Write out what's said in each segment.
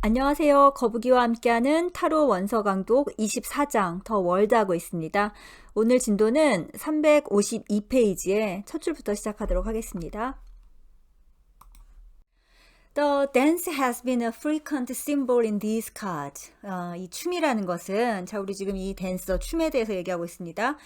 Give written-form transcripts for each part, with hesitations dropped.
안녕하세요. 거북이와 함께하는 타로 원서 강독 24장 더 월드하고 있습니다. 오늘 진도는 352페이지의 첫 줄부터 시작하도록 하겠습니다. The dance has been a frequent symbol in these cards. 이 춤이라는 것은, 자, 우리 지금 이 댄서, 춤에 대해서 얘기하고 있습니다.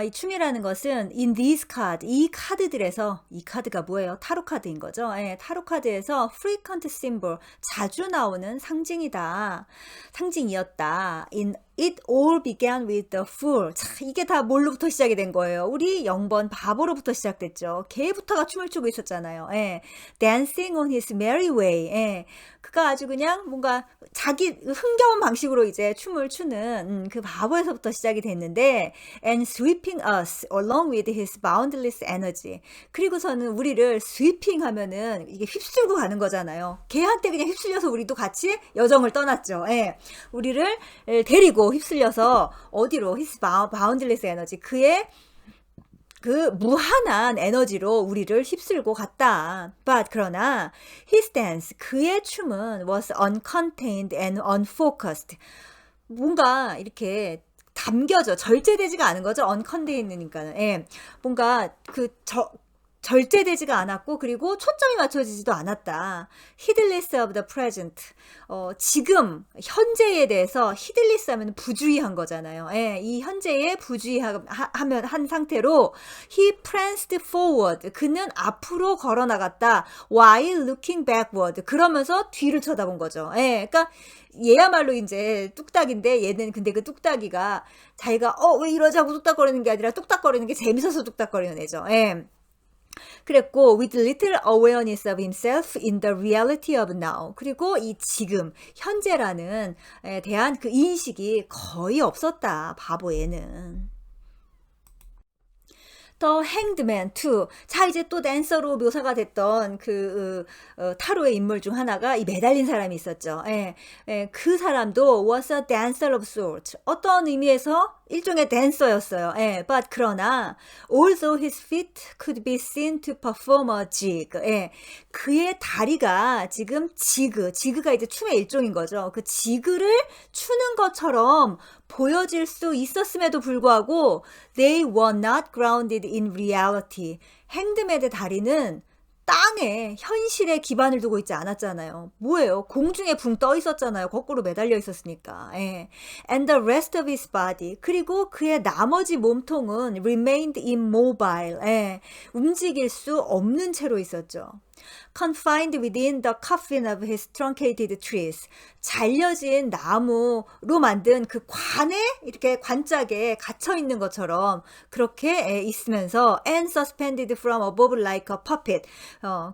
이 춤이라는 것은 in these card, 이 카드들에서, 이 카드가 뭐예요? 타로 카드인 거죠. 예, 타로 카드에서 frequent symbol, 자주 나오는 상징이다. 상징이었다. It all began with the fool. 자, 이게 다 뭘로부터 시작이 된 거예요? 우리 0번 바보로부터 시작됐죠. 걔부터가 춤을 추고 있었잖아요. 예. Dancing on his merry way. 예. 그가 아주 그냥 뭔가 자기 흥겨운 방식으로 이제 춤을 추는 그 바보에서부터 시작이 됐는데 and sweeping us along with his boundless energy. 그리고서는 우리를 sweeping 하면은 이게 휩쓸고 가는 거잖아요. 걔한테 그냥 휩쓸려서 우리도 같이 여정을 떠났죠. 예. 우리를 데리고 휩쓸려서 어디로? his boundless energy. 그의 그 무한한 에너지로 우리를 휩쓸고 갔다. But 그러나 his dance, 그의 춤은 was uncontained and unfocused. 뭔가 이렇게 담겨져, 절제되지가 않은 거죠. uncontained니까는. 예. 뭔가 절제되지가 않았고 그리고 초점이 맞춰지지도 않았다. heedless of the present. 지금 현재에 대해서 heedless 하면 부주의한 거잖아요. 예, 이 현재에 부주의하면 한 상태로 he pranced forward. 그는 앞으로 걸어 나갔다. while looking backward. 그러면서 뒤를 쳐다본 거죠. 예, 그러니까 얘야말로 이제 뚝딱인데 얘는 근데 그 뚝딱이가 자기가 왜 이러자고 뚝딱거리는 게 아니라 뚝딱거리는 게 재밌어서 뚝딱거리는 애죠. 예. 그랬고 with little awareness of himself in the reality of now. 그리고 이 지금 현재라는 에 대한 그 인식이 거의 없었다. 바보 얘는. The Hanged Man 2. 자, 이제 또 댄서로 묘사가 됐던 타로의 인물 중 하나가 이 매달린 사람이 있었죠. 예, 예, 그 사람도 was a dancer of sorts. 어떤 의미에서 일종의 댄서였어요. 예, but 그러나 although his feet could be seen to perform a jig. 예, 그의 다리가 지금 지그가 이제 춤의 일종인 거죠. 그 지그를 추는 것처럼 보여질 수 있었음에도 불구하고 they were not grounded in reality. 행드맨의 다리는 땅에 현실에 기반을 두고 있지 않았잖아요. 뭐예요? 공중에 붕 떠 있었잖아요. 거꾸로 매달려 있었으니까. 예. And the rest of his body. 그리고 그의 나머지 몸통은 remained immobile. 예. 움직일 수 없는 채로 있었죠. Confined within the coffin of his truncated trees. 잘려진 나무로 만든 그 관에 이렇게 관짝에 갇혀 있는 것처럼 그렇게 있으면서 and suspended from above like a puppet.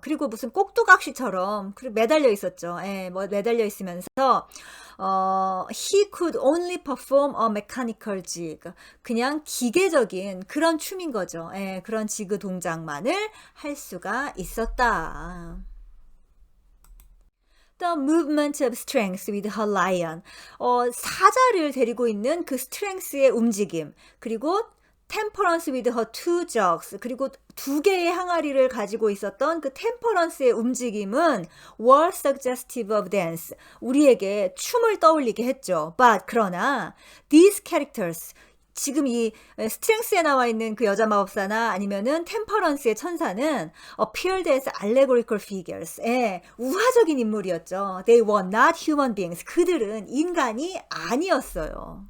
그리고 무슨 꼭두각시처럼 매달려 있었죠. 예, 뭐 매달려 있으면서 he could only perform a mechanical jig. 그냥 기계적인 그런 춤인 거죠. 예, 그런 지그 동작만을 할 수가 있었다. The movement of strength with her lion. 사자를 데리고 있는 그 strength의 움직임. 그리고 temperance with her two jugs. 그리고 두 개의 항아리를 가지고 있었던 그 temperance의 움직임은 were suggestive of dance. 우리에게 춤을 떠올리게 했죠. But 그러나 these characters, 지금 이 스트렝스에 나와 있는 그 여자 마법사나 아니면은 템퍼런스의 천사는 appeared as allegorical figures. 예, 우화적인 인물이었죠. They were not human beings. 그들은 인간이 아니었어요.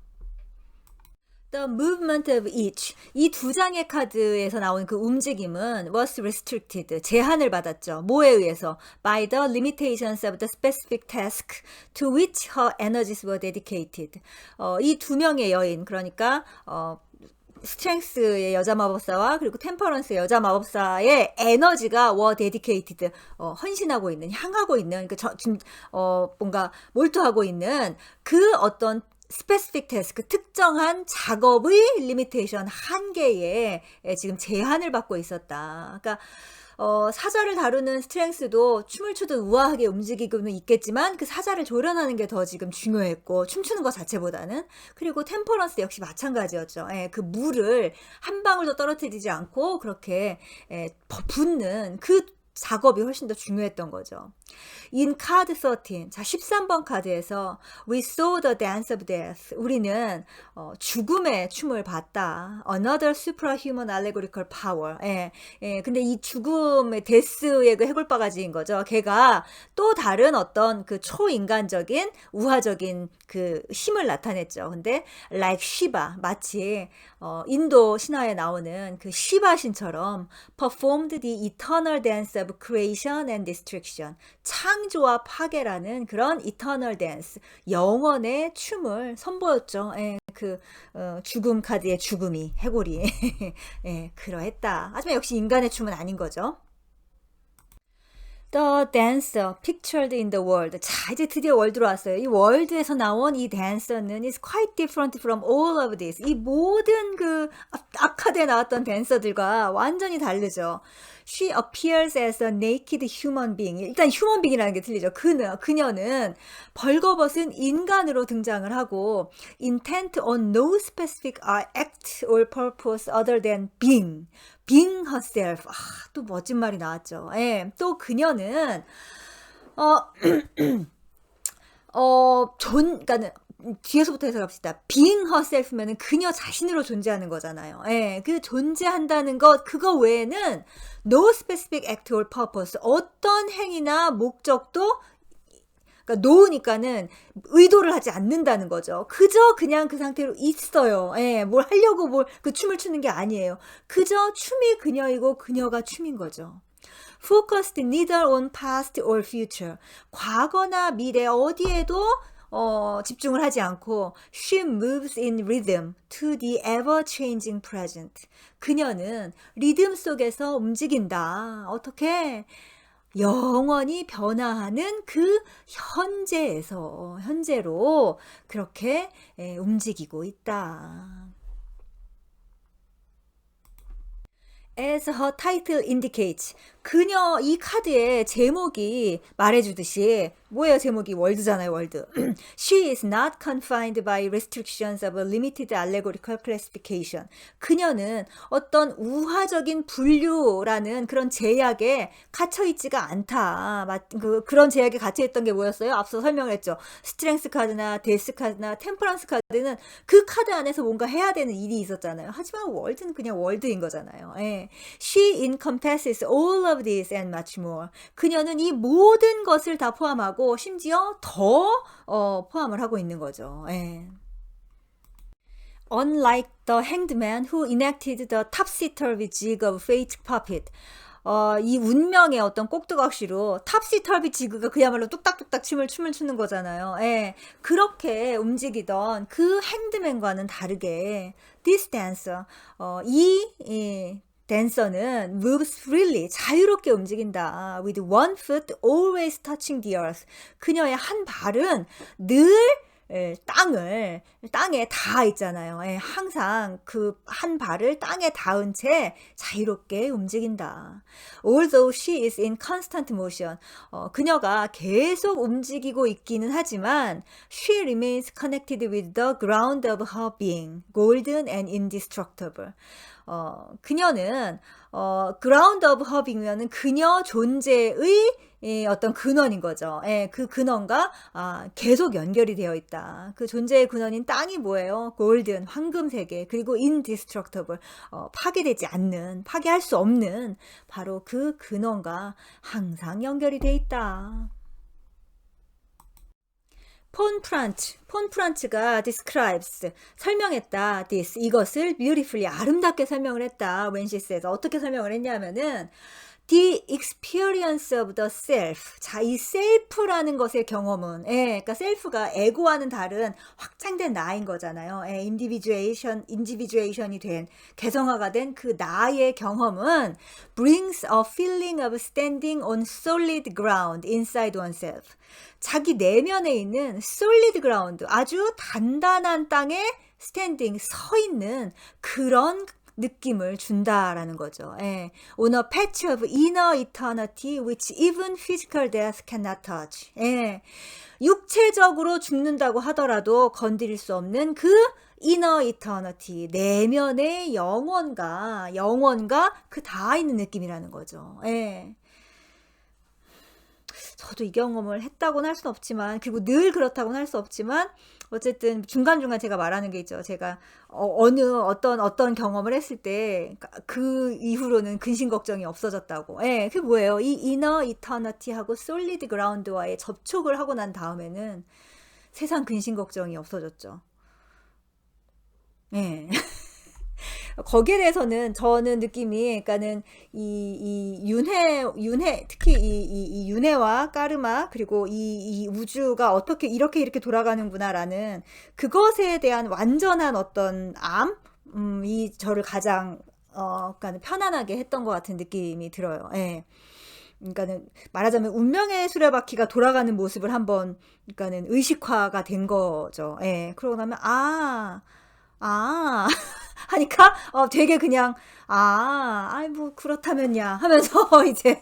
The movement of each. 이 두 장의 카드에서 나온 그 움직임은 was restricted. 제한을 받았죠. 뭐에 의해서? By the limitations of the specific task to which her energies were dedicated. 이 두 명의 여인, 그러니까 스트렝스의 여자 마법사와 그리고 템퍼런스의 여자 마법사의 에너지가 were dedicated. 헌신하고 있는, 향하고 있는, 뭔가 몰두하고 있는 그 어떤 스페시픽 태스크, 특정한 작업의 리미테이션, 한계에 지금 제한을 받고 있었다. 그러니까 사자를 다루는 스트렝스도 춤을 추듯 우아하게 움직이고는 있겠지만 그 사자를 조련하는 게 더 지금 중요했고, 춤추는 것 자체보다는. 그리고 템퍼런스 역시 마찬가지였죠. 그 물을 한 방울도 떨어뜨리지 않고 그렇게 붓는 그 작업이 훨씬 더 중요했던 거죠. In card 13, 자 13번 카드에서 We saw the dance of death. 우리는 죽음의 춤을 봤다. Another superhuman allegorical power. 근데 이 죽음의 데스의 그 해골바가지인 거죠. 걔가 또 다른 어떤 그 초인간적인 우화적인 그 힘을 나타냈죠. 근데 like Shiva, 마치 인도 신화에 나오는 그 시바 신처럼 performed the eternal dance of creation and destruction. 창조와 파괴라는 그런 eternal dance, 영원의 춤을 선보였죠. 죽음 카드의 죽음이, 해골이 그러했다. 하지만 역시 인간의 춤은 아닌 거죠. The dancer pictured in the world. 자, 이제 드디어 월드로 왔어요. 이 월드에서 나온 이 댄서는 is quite different from all of this. 이 모든 그 아카드에 나왔던 댄서들과 완전히 다르죠. She appears as a naked human being. 일단 human being이라는 게 틀리죠. 그녀는 벌거벗은 인간으로 등장을 하고 intent on no specific act or purpose other than being herself. 또 멋진 말이 나왔죠. 또 그녀는 그러니까는 뒤에서부터 해서 갑시다. being herself면은 그녀 자신으로 존재하는 거잖아요. 그 존재한다는 것, 그거 외에는 no specific act or purpose, 어떤 행위나 목적도, 그러니까 노우니까는 의도를 하지 않는다는 거죠. 그저 그냥 그 상태로 있어요. 뭘 하려고 그 춤을 추는 게 아니에요. 그저 춤이 그녀이고 그녀가 춤인 거죠. Focused neither on past or future. 과거나 미래 어디에도 집중을 하지 않고 she moves in rhythm to the ever-changing present. 그녀는 리듬 속에서 움직인다. 어떻게? 영원히 변화하는 그 현재로 그렇게 움직이고 있다. As her title indicates, 그녀 이 카드의 제목이 말해주듯이 뭐예요? 제목이 월드잖아요. 월드. She is not confined by restrictions of a limited allegorical classification. 그녀는 어떤 우화적인 분류라는 그런 제약에 갇혀있지가 않다. 그런 제약에 갇혀있던 게 뭐였어요? 앞서 설명을 했죠. 스트렝스 카드나 데스 카드나 템퍼런스 카드는 그 카드 안에서 뭔가 해야 되는 일이 있었잖아요. 하지만 월드는 그냥 월드인 거잖아요. She encompasses all of this and much more. 그녀는 이 모든 것을 다 포함하고 심지어 더 포함을 하고 있는 거죠. Unlike the hanged man who enacted the topsy-turvy jig of fate puppet. 이 운명의 어떤 꼭두각시로 탑시털비 지그가 그야말로 뚝딱뚝딱 춤을 추는 거잖아요. 그렇게 움직이던 그 핸드맨과는 다르게 this dancer, 이 댄서는 moves freely, 자유롭게 움직인다. With one foot always touching the earth. 그녀의 한 발은 늘 땅에 닿아 있잖아요. 항상 그 한 발을 땅에 닿은 채 자유롭게 움직인다. Although she is in constant motion. 그녀가 계속 움직이고 있기는 하지만 she remains connected with the ground of her being, golden and indestructible. 그녀는 ground of her being면은 그녀 존재의 어떤 근원인 거죠. 그 근원과 계속 연결이 되어 있다. 그 존재의 근원인 땅이 뭐예요? 골든, 황금 세계, 그리고 indestructible, 파괴되지 않는, 파괴할 수 없는 바로 그 근원과 항상 연결이 되어 있다. 폰프란츠가 describes, 설명했다. this, 이것을 beautifully, 아름답게 설명을 했다. when she says, 어떻게 설명을 했냐면은 the experience of the self. 자, 이 self라는 것의 경험은, 그러니까 self가 에고와는 다른 확장된 나인 거잖아요. individuation이 된, 개성화가 된 그 나의 경험은 brings a feeling of standing on solid ground inside oneself. 자기 내면에 있는 solid ground, 아주 단단한 땅에 standing, 서 있는 그런 느낌을 준다라는 거죠. On a patch of inner eternity which even physical death cannot touch. 육체적으로 죽는다고 하더라도 건드릴 수 없는 그 inner eternity, 내면의 영원과 그 닿아 있는 느낌이라는 거죠. 저도 이 경험을 했다고는 할 수는 없지만, 그리고 늘 그렇다고는 할 수 없지만, 어쨌든 중간중간 제가 말하는 게 있죠. 제가 어떤 경험을 했을 때 그 이후로는 근심 걱정이 없어졌다고. 예, 그게 뭐예요? 이 이너 이터니티하고 솔리드 그라운드와의 접촉을 하고 난 다음에는 세상 근심 걱정이 없어졌죠. 예. 거기에 대해서는 저는 느낌이, 그러니까는 이 윤회, 특히 이 윤회와 까르마, 그리고 이 우주가 어떻게 이렇게 돌아가는구나라는 그것에 대한 완전한 어떤 이 저를 가장 그러니까 편안하게 했던 것 같은 느낌이 들어요. 예. 그러니까는 말하자면 운명의 수레바퀴가 돌아가는 모습을 한번, 그러니까는 의식화가 된 거죠. 예. 그러고 나면 아 하니까 되게 그냥 아이 뭐 그렇다면야 하면서 이제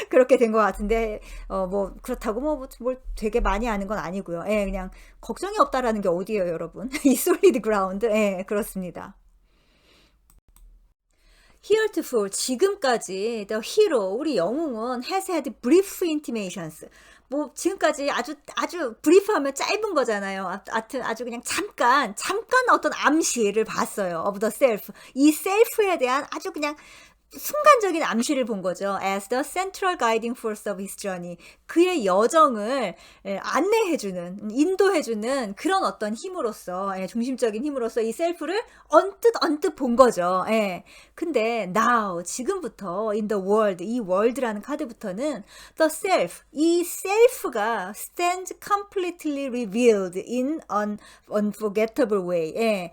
그렇게 된 것 같은데, 뭐 그렇다고 뭘 되게 많이 아는 건 아니고요. 예, 그냥 걱정이 없다라는 게 어디예요, 여러분? 이 솔리드 그라운드. 예, 그렇습니다. Heretofore, 지금까지 the hero, 우리 영웅은 has had brief intimations. 뭐 지금까지 아주 브리프하면 짧은 거잖아요. 아주 그냥 잠깐 어떤 암시를 봤어요. of the self. 이 self에 대한 아주 그냥 순간적인 암시를 본 거죠. As the central guiding force of his journey. 그의 여정을 안내해주는, 인도해주는 그런 어떤 힘으로서, 중심적인 힘으로서 이 셀프를 언뜻 본 거죠. 근데 now, 지금부터 in the world, 이 world라는 카드부터는 the self, 이 self가 stands completely revealed in an unforgettable way.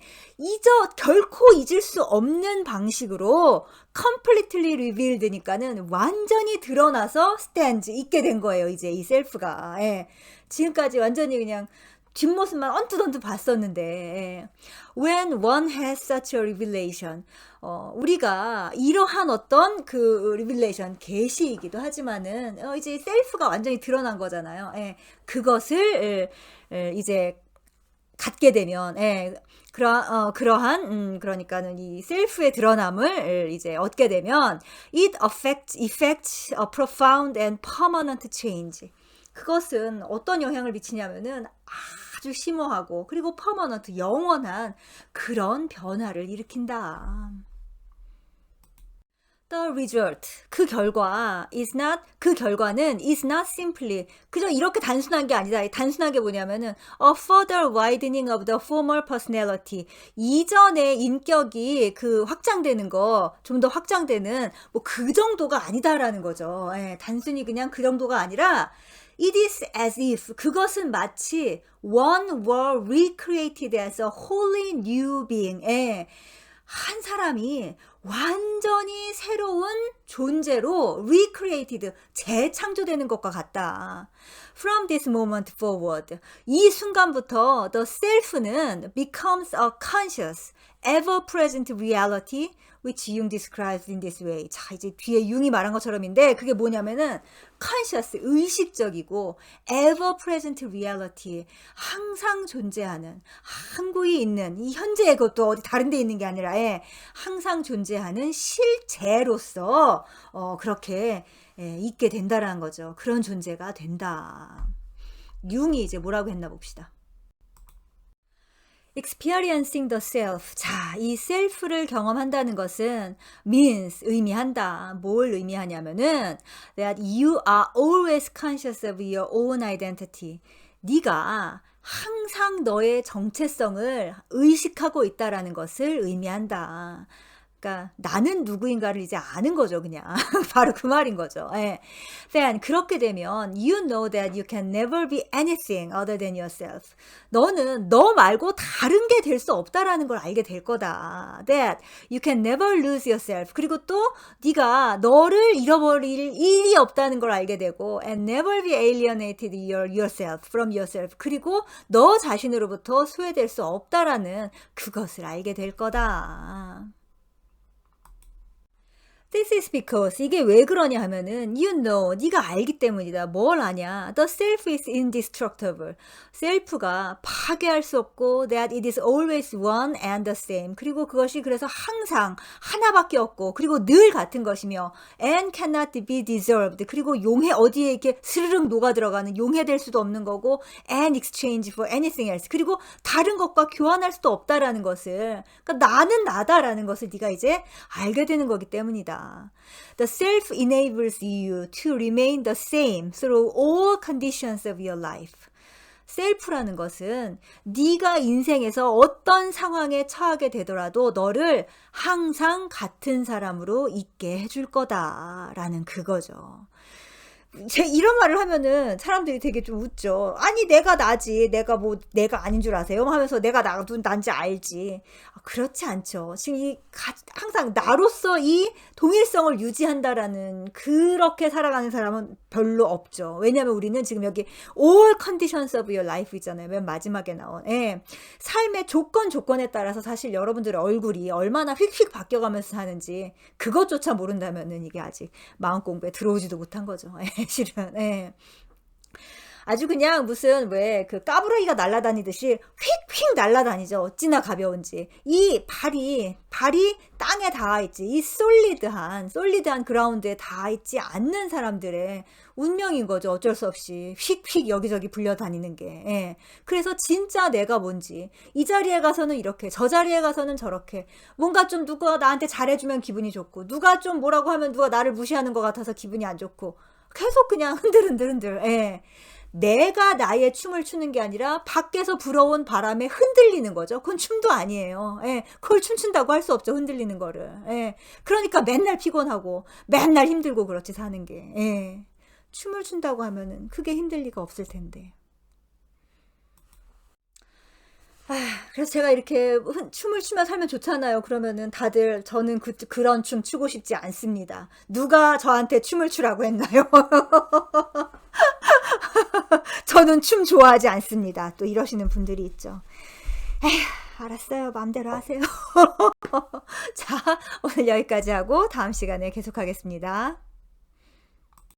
결코 잊을 수 없는 방식으로 completely revealed니까는 완전히 드러나서 stands, 있게 된 거예요. 이제 이 셀프가. 지금까지 완전히 그냥 뒷모습만 언뜻 봤었는데, when one has such a revelation, 우리가 이러한 어떤 그 revelation, 계시이기도 하지만은, 이제 셀프가 완전히 드러난 거잖아요. 그것을 이제 갖게 되면, 그러니까는 이 셀프의 드러남을 이제 얻게 되면, it effects a profound and permanent change. 그것은 어떤 영향을 미치냐면은 아주 심오하고, 그리고 permanent, 영원한 그런 변화를 일으킨다. The result, 그 결과는 is not simply, 그저 이렇게 단순한 게 아니다. 단순한 게 뭐냐면은 a further widening of the former personality, 이전의 인격이 그 확장되는 거, 좀 더 확장되는 뭐 그 정도가 아니다라는 거죠. 단순히 그냥 그 정도가 아니라 it is as if, 그것은 마치 one were recreated as a wholly new being. 한 사람이 완전히 새로운 존재로 recreated, 재창조되는 것과 같다. From this moment forward, 이 순간부터 the self는 becomes a conscious, ever-present reality which Jung describes in this way. 자, 이제 뒤에 융이 말한 것처럼인데, 그게 뭐냐면은 conscious, 의식적이고 ever-present reality, 항상 존재하는, 항구히 있는, 이 현재의 것도 어디 다른 데 있는 게 아니라 항상 존재하는 실제로서 그렇게 있게 된다라는 거죠. 그런 존재가 된다. 융이 이제 뭐라고 했나 봅시다. experiencing the self. 자, 이 self를 경험한다는 것은 means, 의미한다. 뭘 의미하냐면은 that you are always conscious of your own identity. 네가 항상 너의 정체성을 의식하고 있다라는 것을 의미한다. 그러니까 나는 누구인가를 이제 아는 거죠, 그냥. 바로 그 말인 거죠. Then 그렇게 되면 you know that you can never be anything other than yourself. 너는 너 말고 다른 게 될 수 없다라는 걸 알게 될 거다. That you can never lose yourself. 그리고 또 네가 너를 잃어버릴 일이 없다는 걸 알게 되고 and never be alienated yourself from yourself. 그리고 너 자신으로부터 소외될 수 없다라는 그것을 알게 될 거다. This is because 이게 왜 그러냐 하면은 you know 네가 알기 때문이다. 뭘 아냐? The self is indestructible. 셀프가 파괴할 수 없고 that it is always one and the same. 그리고 그것이 그래서 항상 하나밖에 없고 그리고 늘 같은 것이며 and cannot be dissolved. 그리고 용해 어디에 이렇게 스르륵 녹아 들어가는 용해될 수도 없는 거고 and exchange for anything else. 그리고 다른 것과 교환할 수도 없다라는 것을 그러니까 나는 나다라는 것을 네가 이제 알게 되는 거기 때문이다. The self enables you to remain the same through all conditions of your life. 셀프라는 것은 네가 인생에서 어떤 상황에 처하게 되더라도 너를 항상 같은 사람으로 있게 해줄 거다라는 그거죠. 이런 말을 하면은 사람들이 되게 좀 웃죠. 아니 내가 나지 내가 아닌 줄 아세요? 하면서 내가 난지 알지. 그렇지 않죠. 지금 항상 나로서 이 동일성을 유지한다라는 그렇게 살아가는 사람은 별로 없죠. 왜냐하면 우리는 지금 여기 all conditions of your life 있잖아요. 맨 마지막에 나온 삶의 조건에 따라서 사실 여러분들의 얼굴이 얼마나 휙휙 바뀌어가면서 사는지 그것조차 모른다면은 이게 아직 마음 공부에 들어오지도 못한 거죠. 실은. 아주 그냥 무슨 왜 그 까부러기가 날아다니듯이 휙휙 날아다니죠. 어찌나 가벼운지. 이 발이 땅에 닿아 있지. 이 솔리드한 그라운드에 닿아 있지 않는 사람들의 운명인 거죠. 어쩔 수 없이 휙휙 여기저기 불려다니는 게. 그래서 진짜 내가 뭔지 이 자리에 가서는 이렇게 저 자리에 가서는 저렇게 뭔가 좀 누가 나한테 잘해주면 기분이 좋고 누가 좀 뭐라고 하면 누가 나를 무시하는 것 같아서 기분이 안 좋고 계속 그냥 흔들. 내가 나의 춤을 추는 게 아니라 밖에서 불어온 바람에 흔들리는 거죠. 그건 춤도 아니에요. 그걸 춤춘다고 할 수 없죠. 흔들리는 거를. 그러니까 맨날 피곤하고 맨날 힘들고 그렇지 사는 게. 춤을 춘다고 하면은 그게 힘들 리가 없을 텐데. 그래서 제가 이렇게 춤을 추며 살면 좋잖아요. 그러면은 다들 저는 그런 춤 추고 싶지 않습니다. 누가 저한테 춤을 추라고 했나요? 저는 춤 좋아하지 않습니다. 또 이러시는 분들이 있죠. 에휴, 알았어요. 마음대로 하세요. 자, 오늘 여기까지 하고 다음 시간에 계속하겠습니다.